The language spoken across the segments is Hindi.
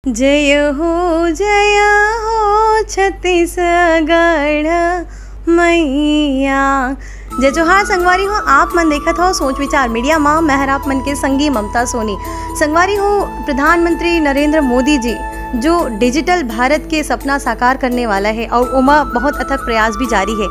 जय हो छत्तीसगढ़ मैया। जय जोहार संगवारी हो, आप मन देखत हो सोच विचार मीडिया माँ। मैं हर आप मन के संगी ममता सोनी। संगवारी हो, प्रधानमंत्री नरेंद्र मोदी जी जो डिजिटल भारत के सपना साकार करने वाला है और उमा बहुत अथक प्रयास भी जारी है।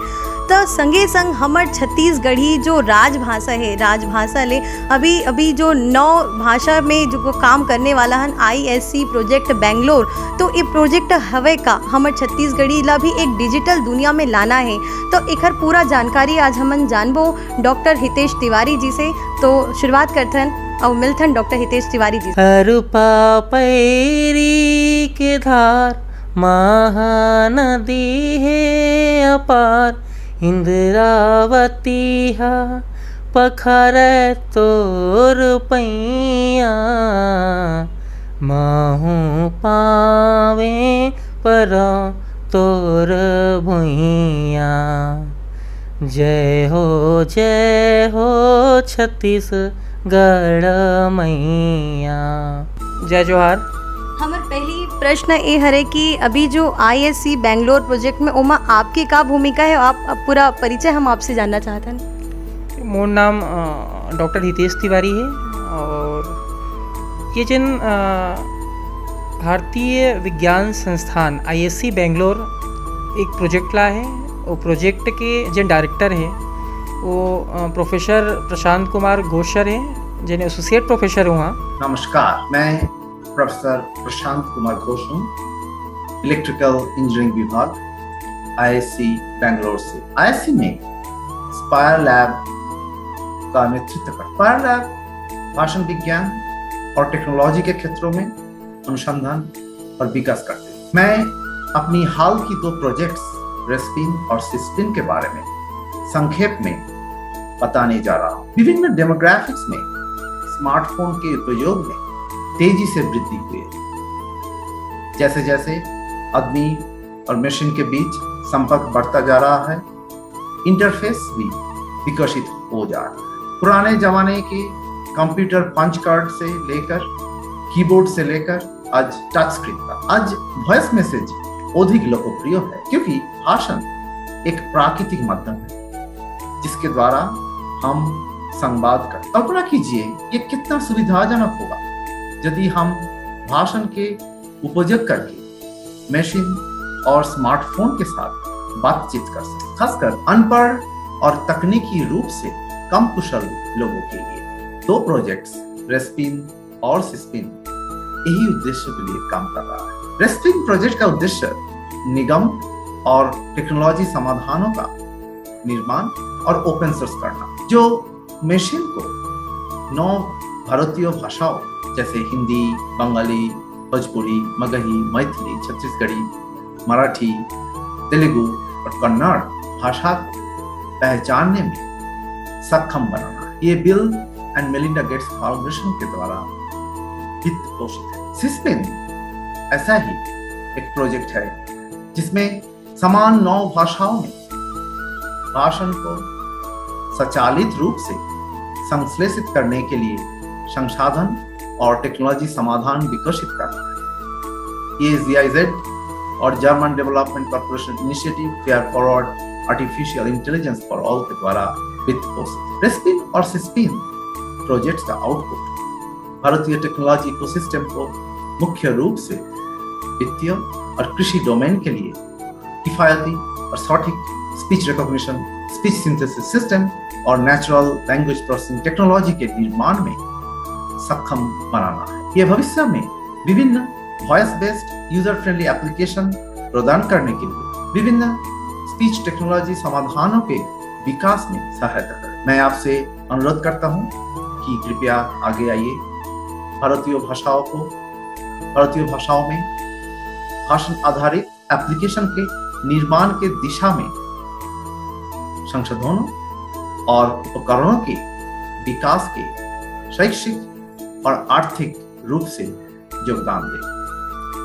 तो संगे संग हमर छत्तीसगढ़ी जो राजभाषा है, राजभाषा ले अभी जो 9 भाषा में जो काम करने वाला हन ISC प्रोजेक्ट बेंगलोर। तो ये प्रोजेक्ट हवे का हमर छत्तीसगढ़ी ला भी एक डिजिटल दुनिया में लाना है। तो एकर पूरा जानकारी आज हमन जानबो डॉक्टर हितेश तिवारी जी से। तो शुरुआत करथन और मिलथन डॉक्टर हितेश तिवारी जी। अरुपा पैरी के धार महानदी है अपार, इंद्रावती हा पखर तोर पैया, महू पावे पर तोर भुइया। जय हो छत्तीसगढ़ मैया। जय जोहार। हमार पहली प्रश्न ये हरे कि अभी जो ISC बेंगलोर प्रोजेक्ट में उमा आपकी का भूमिका है, आप पूरा परिचय हम आपसे जानना चाहते हैं। मोर नाम डॉक्टर हितेश तिवारी है और ये जिन भारतीय विज्ञान संस्थान ISC बेंगलोर एक प्रोजेक्ट ला है। वो प्रोजेक्ट के जिन डायरेक्टर हैं वो प्रोफेसर प्रशांत कुमार घोषर हैं, जिन्हें एसोसिएट प्रोफेसर हुआ। नमस्कार, मैं प्रोफेसर प्रशांत कुमार घोष हूँ, इलेक्ट्रिकल इंजीनियरिंग विभाग ISC बेंगलोर से। ISC में स्पायर लैब का नेतृत्व कर स्पायर लैब भाषण विज्ञान और टेक्नोलॉजी के क्षेत्रों में अनुसंधान और विकास करते हैं। मैं अपनी हाल की 2 प्रोजेक्ट्स रेस्पिन और सिस्पिन के बारे में संक्षेप में बताने जा रहा हूँ। विभिन्न डेमोग्राफिक्स में स्मार्टफोन के उपयोग में तेजी से वृद्धि हुई है। जैसे जैसे आदमी और मशीन के बीच संपर्क बढ़ता जा रहा है, इंटरफेस भी विकसित हो जा रहा है। पुराने जमाने के कंप्यूटर पंच कार्ड से लेकर कीबोर्ड से लेकर आज टच स्क्रीन तक, आज वॉइस मैसेज अधिक लोकप्रिय है, क्योंकि भाषण एक प्राकृतिक माध्यम है जिसके द्वारा हम संवाद कर। कल्पना कीजिए ये कितना सुविधाजनक होगा यदि हम भाषण के उपयोग करके मशीन और स्मार्टफोन के साथ बातचीत कर सकते, खासकर अनपढ़ और तकनीकी रूप से कम कुशल लोगों के लिए। 2 प्रोजेक्ट्स रेस्पिन और सिस्पिन यही उद्देश्य के लिए काम कर रहा है। रेस्पिन प्रोजेक्ट का उद्देश्य निगम और टेक्नोलॉजी समाधानों का निर्माण और ओपन सोर्स करना, जो मशीन को 9 भारतीय भाषाओं जैसे हिंदी, बंगाली, भोजपुरी, मगही, मैथिली, छत्तीसगढ़ी, मराठी, तेलुगु और कन्नड़ भाषा को पहचानने में सक्षम बनाना है। ये bill and Melinda Gates foundation के द्वारा वित्त पोषित है। सिस्पिन ऐसा ही एक प्रोजेक्ट है जिसमें समान 9 भाषाओं में भाषण को स्वचालित रूप से संश्लेषित करने के लिए संसाधन और टेक्नोलॉजी समाधान विकसित करना है। ये GIZ और German development corporation initiative fair forward artificial intelligence for all के द्वारा वित्त पोषित। रेस्पिन और सिस्पिन प्रोजेक्ट्स का आउटपुट भारतीय टेक्नोलॉजी इकोसिस्टम को मुख्य रूप से वित्तीय और कृषि डोमेन के लिए किफायती और सटीक speech recognition, speech synthesis system और नेचुरल लैंग्वेज प्रोसेसिंग टेक्नोलॉजी के निर्माण में सक्षम बनाना है। यह भविष्य में विभिन्न voice based user friendly application प्रदान करने के लिए विभिन्न स्पीच टेक्नोलॉजी समाधानों के विकास में सहायता करे। मैं आपसे अनुरोध करता हूं कि कृपया आगे आइए, भारतीय भाषाओं में भाषण आधारित एप्लीकेशन के निर्माण के दिशा में संशोधनों और उपकरणों के विकास के शैक्षिक और आर्थिक रूप से योगदान दें।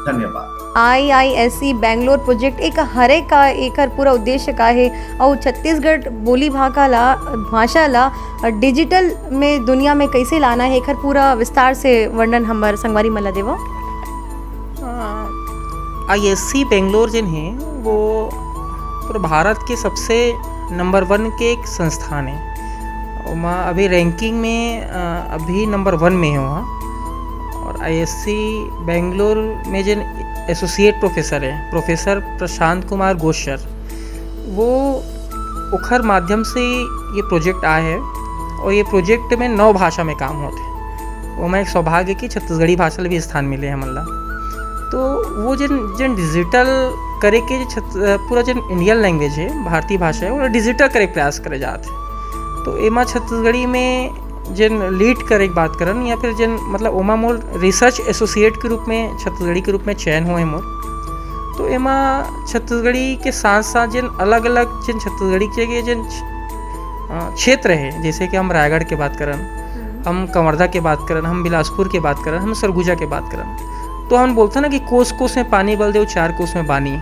धन्यवाद। IISC बेंगलोर प्रोजेक्ट एक हरे का एकर पूरा उद्देश्य का है और छत्तीसगढ़ बोली भाषा ला डिजिटल में दुनिया में कैसे लाना है एकर पूरा विस्तार से वर्णन हमार संगवारी मला देव। ISC बेंगलोर जिन है वो पूरे भारत के सबसे नंबर 1 के एक संस्थान है। और वहाँ अभी रैंकिंग में अभी नंबर 1 में है वहाँ। और ISC बेंगलोर में जिन एसोसिएट प्रोफेसर है प्रोफेसर प्रशांत कुमार गोशर, वो उखर माध्यम से ये प्रोजेक्ट आया है। और ये प्रोजेक्ट में 9 भाषा में काम होते हैं। वो मैं एक सौभाग्य की छत्तीसगढ़ी भाषा भी स्थान मिले हैं मल्ला। तो वो जिन डिजिटल करे के पूरा जिन इंडियन लैंग्वेज है भारतीय भाषा है वो डिजिटल करे प्रयास करे जाते हैं। तो एमा छत्तीसगढ़ी में जिन लीड करे बात करन या फिर जिन मतलब ओमा मोर रिसर्च एसोसिएट के रूप में छत्तीसगढ़ी के रूप में चयन हुए मोर। तो एमा छत्तीसगढ़ी के साथ साथ जिन अलग अलग जिन छत्तीसगढ़ी के जिन क्षेत्र है, जैसे कि हम रायगढ़ के बात करन, हम कवर्धा के बात करन, हम बिलासपुर के बात करन, हम सरगुजा के बात करन, तो हम बोलते हैं ना कि कोस कोस में पानी बल दे 4 कोस में बानी।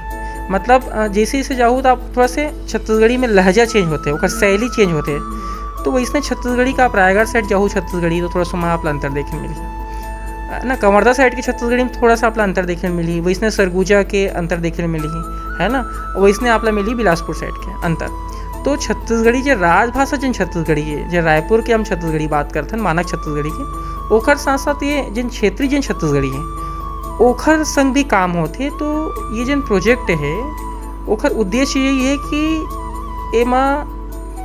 मतलब जैसे जैसे जाओ तो आप थोड़ा से छत्तीसगढ़ी में लहजा चेंज होते हैं, शैली चेंज होते हैं। तो वैसे छत्तीसगढ़ी का आप रायगढ़ साइड जाओ छत्तीसगढ़ी तो थोड़ा सा वहाँ आप अंतर देखने मिली ना, कवर्धा साइड की छत्तीसगढ़ी में थोड़ा सा आप अंतर देखने मिली, वैसे सरगुजा के अंतर देखने मिली है ना, वैसे आप मिली बिलासपुर साइड के अंतर। तो छत्तीसगढ़ी जो राजभाषा जिन छत्तीसगढ़ी है, जो रायपुर के हम छत्तीसगढ़ी बात करते हैं मानक छत्तीसगढ़ी के, ओखर साथ साथ ये जिन क्षेत्रीय जिन छत्तीसगढ़ी है ओखर संग भी काम होते। तो ये जिन प्रोजेक्ट है ओखर उद्देश्य यही है कि एमा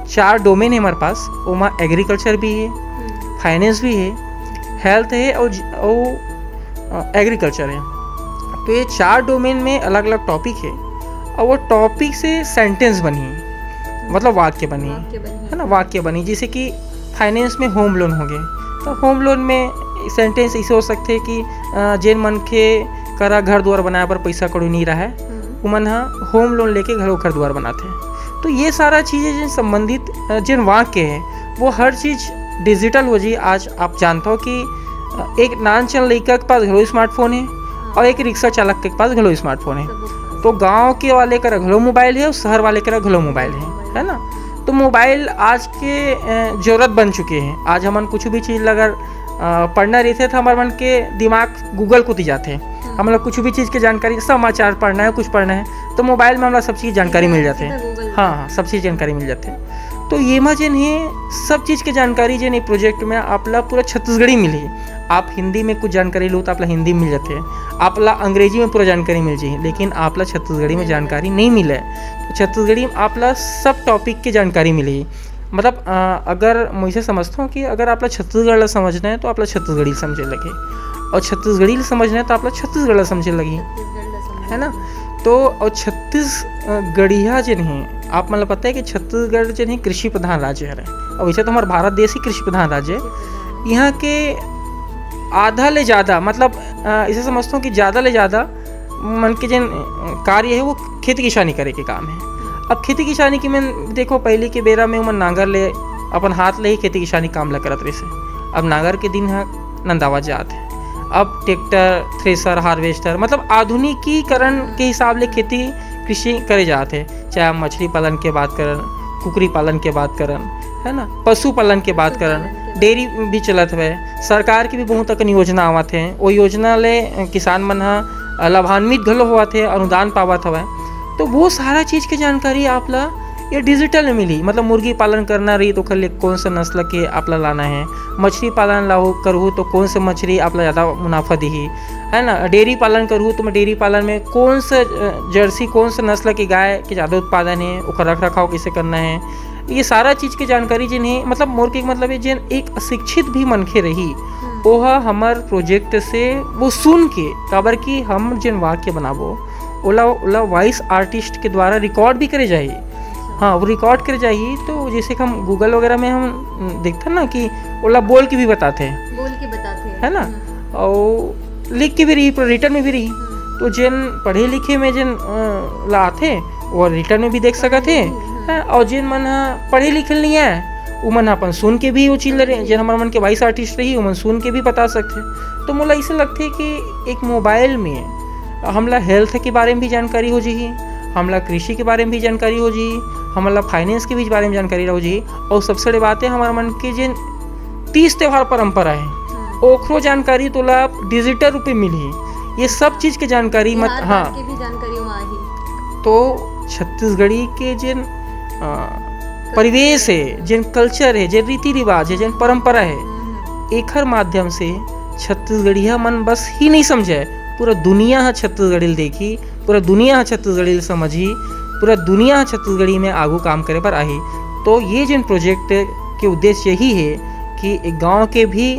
4 डोमेन है हमारे पास। ओमा एग्रीकल्चर भी है, फाइनेंस भी है, हेल्थ है और एग्रीकल्चर है। तो ये 4 डोमेन में अलग अलग टॉपिक है और वो टॉपिक से सेंटेंस बनी है, मतलब वाक्य बनी है ना, वाक्य बनी। जैसे कि फाइनेंस में होम लोन हो गए तो होम लोन में सेंटेंस ऐसे हो सकते हैं कि जिन मन के करा घर द्वार बनाए पर पैसा कड़ू नहीं रहा है वो मन होम लोन लेके घर द्वार बनाते हैं। तो ये सारा चीज़ें जिन संबंधित जिन वाक्य है वो हर चीज़ डिजिटल हो जी। आज आप जानते हो कि एक नान चल लड़का के पास घरो स्मार्टफोन है और एक रिक्शा चालक के पास घरो स्मार्टफोन है। तो गांव के वाले का घरो मोबाइल है और शहर वाले का घरो मोबाइल है ना। तो मोबाइल आज के ज़रूरत बन चुके हैं। आज हमन कुछ भी चीज़ अगर पढ़ना रहते तो हमारे मन के दिमाग गूगल को दी जाते हैं। हम लोग कुछ भी चीज़ की जानकारी, समाचार पढ़ना है, कुछ पढ़ना है तो मोबाइल में हमारा सब चीज़ जानकारी मिल जाते हैं। हाँ, सब चीज़ जानकारी मिल जाते हैं। तो ये जिन है सब चीज़ की जानकारी जिन प्रोजेक्ट में आपला पूरा छत्तीसगढ़ी मिली। आप हिंदी में कुछ जानकारी लो तो आपला हिंदी मिल जाते हैं, आपला अंग्रेजी में पूरा जानकारी मिल जाए, लेकिन आपला छत्तीसगढ़ी में जानकारी नहीं मिले। तो छत्तीसगढ़ी में आपला सब टॉपिक की जानकारी मिली। मतलब अगर मुझे समझता हूँ कि अगर आपला छत्तीसगढ़ ला समझना है तो आपला छत्तीसगढ़ी समझे लगे और छत्तीसगढ़ी समझना है तो आपला छत्तीसगढ़ समझे लगी, है ना। तो और छत्तीसगढ़िया जिन है आप मतलब पता है कि छत्तीसगढ़ जिन है कृषि प्रधान राज्य है और वैसे तो हमारा भारत देश ही कृषि प्रधान राज्य है। यहाँ के आधा ले ज़्यादा मतलब इसे समझता हूँ कि ज़्यादा ले ज़्यादा मन के जिन कार्य है वो खेती किसानी करे के काम है। अब खेती किसानी की मैं देखो पहले के बेरा में मन नांगर ले अपन हाथ ले ही खेती किसानी काम ला करत रहे से। अब नांगर के दिन है नंदावा जात है, अब ट्रैक्टर, थ्रेसर, हार्वेस्टर मतलब आधुनिकीकरण के हिसाब ले खेती कृषि करे जाते हैं। चाहे आप मछली पालन के बात करन, कुकरी पालन के बात करन, है ना, पशुपालन के बात करन, डेयरी भी चलत है। सरकार की भी बहुत अकन योजना आवत है, वो योजना ले किसान मन लाभान्वित घलो होवत है, अनुदान पावत हवै। तो वो सारा चीज़ की जानकारी आपला ये डिजिटल में मिली। मतलब मुर्गी पालन करना रही तो खले कौन सा नस्ल के आपला लाना है, मछली पालन लाओ करूँ तो कौन सा मछली आपला ज़्यादा मुनाफा दी, है ना। डेयरी पालन करूँ तो मैं डेयरी पालन में कौन सा जर्सी कौन सा नस्ल की गाय के ज़्यादा उत्पादन है, उसका रख रखाव कैसे करना है, ये सारा चीज़ की जानकारी जिन्हें मतलब मोर के मतलब है जिन एक अशिक्षित भी मनखे रही वह हमार प्रोजेक्ट से वो सुन के काबर कि हम जिन वाक्य बनाबो ओला वॉइस आर्टिस्ट के द्वारा रिकॉर्ड भी करे जाइए। हाँ, वो रिकॉर्ड करे जाइए। तो जैसे कि हम गूगल वगैरह में हम देखते हैं ना कि ओला बोल के भी बताते हैं, है ना, और लिख के भी रही, रिटर्न में भी रही। तो जिन पढ़े लिखे में जिन लाते वो रिटर्न में भी देख सकते हैं और जिन मन पढ़े लिखे नहीं है वो मन अपन सुन के भी वो चीज़ रहे, जिन हमारे मन के वॉइस आर्टिस्ट रही वो मन सुन के भी बता सकते। तो मुझे ऐसे लगते है कि एक मोबाइल में हमला हेल्थ के बारे में भी जानकारी हो जाए, हमला कृषि के बारे में भी जानकारी हो जाए, हमला फाइनेंस के भी बारे में जानकारी हो जाए, और सबसे बड़ी बात है हमारे मन के जिन 30 त्यौहार परंपरा है ओखरो जानकारी तो ला डिजिटल रूप में मिली। ये सब चीज़ की जानकारी मत हाँ की भी जानकारी वहाँ ही। तो छत्तीसगढ़ी के जिन परिवेश है, जिन कल्चर है, जिन रीति रिवाज है, जिन परंपरा है, एकर माध्यम से छत्तीसगढ़िया मन बस ही नहीं समझे, पूरा दुनिया हा छत्तीसगढ़ी देखी, पूरा दुनिया हा छत्तीसगढ़ी समझी, पूरा दुनिया छत्तीसगढ़ी में आगू काम करे पर आही। तो ये जिन प्रोजेक्ट के उद्देश्य यही है कि एक गांव के भी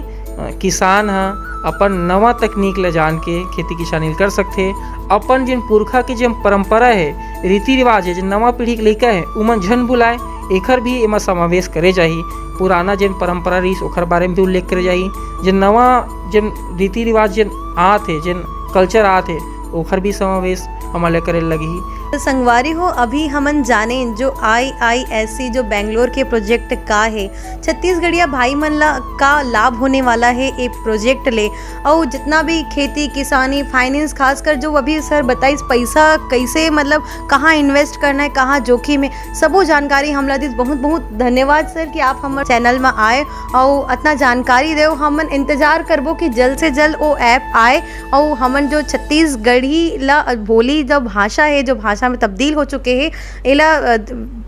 किसान हा अपन नवा तकनीक ले जान के खेती किसानी कर सकते, अपन जिन पुरखा के जिन परंपरा है, रीति रिवाज है, जिन नवा पीढ़ी के लइका है उमन झन भुलाए, एकर भी एमा समावेश करे जाही। पुराना जिन परंपरा रही ओखर बारे में भी उल्लेख करे जाही, जिन नवा जिन रीति रिवाज जिन आत है, जिन कल्चर आत है, ओखर भी समावेश हमारे करे लगी। तो संगवारी हो, अभी हमन जाने जो IISC जो बेंगलोर के प्रोजेक्ट का है, छत्तीसगढ़िया भाई मन ला का लाभ होने वाला है ये प्रोजेक्ट ले, और जितना भी खेती किसानी फाइनेंस खासकर जो अभी सर बताइस पैसा कैसे मतलब कहाँ इन्वेस्ट करना है, कहाँ जोखिम है, सबो जानकारी हमला दी। बहुत बहुत धन्यवाद सर कि आप हमारे चैनल में आए और इतना जानकारी दे। हमन इंतजार करबो कि जल्द से जल्द वो ऐप आए और हमन जो छत्तीसगढ़ी ला बोली जो भाषा है, जो भाषा में तब्दील हो चुके हैं, इला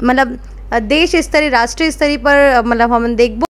मतलब देश स्तरीय राष्ट्रीय स्तरीय पर मतलब हम देखबो।